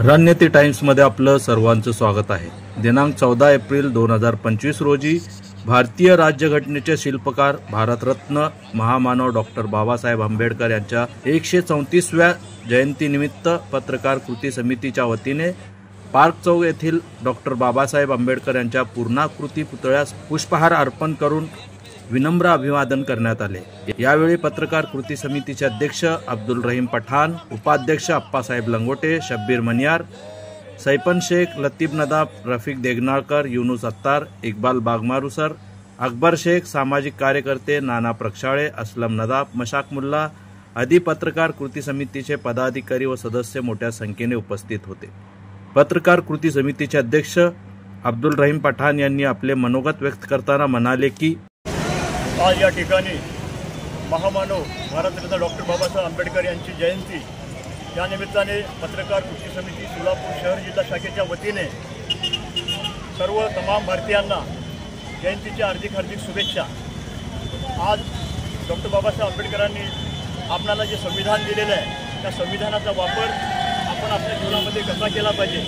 रणनीती टाइम्समध्ये आपलं सर्वांचं स्वागत आहे। दिनांक 14 एप्रिल 2025 रोजी भारतीय राज्यघटनेचे शिल्पकार भारतरत्न महामानव डॉक्टर बाबासाहेब आंबेडकर यांच्या 134व्या जयंतीनिमित्त पत्रकार कृती समितीच्या वतीने पार्क चौक येथील डॉक्टर बाबासाहेब आंबेडकर यांच्या पूर्णाकृती पुतळ्यास पुष्पहार अर्पण करून विनम्र अभिवादन करण्यात आले। यावेळी पत्रकार कृती समितीचे अध्यक्ष अब्दुल रहीम पठाण, उपाध्यक्ष अप्पासाहेब लंगोटे, शब्बीर मनियार, सैपन शेख, लतीफ नदाब, रफीक देगनाळकर, युनुस अत्तार, इक्बाल बागमारुसर, अकबर शेख, सामाजिक कार्यकर्ते नाना प्रक्षाळे, असलम नदाब, मशाक मुल्ला आदी पत्रकार कृती समितीचे पदाधिकारी व सदस्य मोठ्या संख्येने उपस्थित होते। पत्रकार कृती समितीचे अध्यक्ष अब्दुल रहीम पठाण यांनी आपले मनोगत व्यक्त करताना म्हणाले की आज या ठिकाणी महामानव भारतरत्न डॉक्टर बाबासाहेब आंबेडकर यांची जयंती या निमित्ताने पत्रकार कृती समिती सोलापूर शहर जिल्हा शाखेच्या वतीने सर्व तमाम भारतीयांना जयंतीच्या हार्दिक शुभेच्छा। आज डॉक्टर बाबासाहेब आंबेडकरांनी आपल्याला जे संविधान दिलेलं आहे त्या संविधानाचा वापर आपण आपल्या जीवनामध्ये कसा केला पाहिजे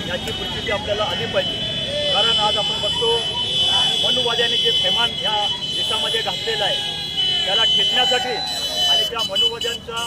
याची परिस्थिती आपल्याला आली पाहिजे। कारण आज आपण बघतो मनुवाद्याने जे थैमान ह्या देशामध्ये घातलेलं आहे त्याला खेचण्यासाठी आणि त्या मनुवाद्यांचा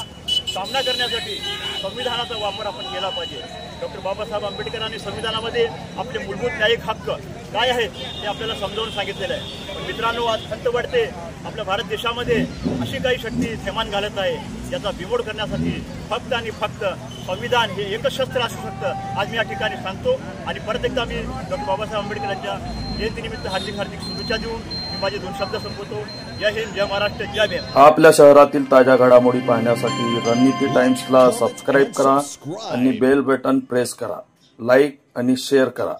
सामना करण्यासाठी संविधानाचा वापर आपण केला पाहिजे। डॉक्टर बाबासाहेब आंबेडकरांनी संविधानामध्ये आपले मूलभूत न्यायिक हक्क काय आहेत ते आपल्याला समजावून सांगितलेलं आहे। पण मित्रांनो, आज खंत वाटते आपल्या भारत देशामध्ये अशी काही शक्ती थैमान घालत आहे याचा बिमोड करण्यासाठी फक्त आणि फक्त संविधान हे एकच शस्त्र असू शकतं आज मी या ठिकाणी सांगतो। आणि परत एकदा मी डॉक्टर बाबासाहेब आंबेडकरांच्या जयंतीनिमित्त हार्दिक शुभेच्छा देऊन मी माझे 2 शब्द संपवतो। जय हिंद, जय महाराष्ट्र, जय भीम। आपल्या शहरातील ताज्या घडामोडी पाहण्यासाठी रणनीती टाइम्सला सबस्क्राइब करा आणि बेल बटन प्रेस करा, लाईक आणि शेअर करा।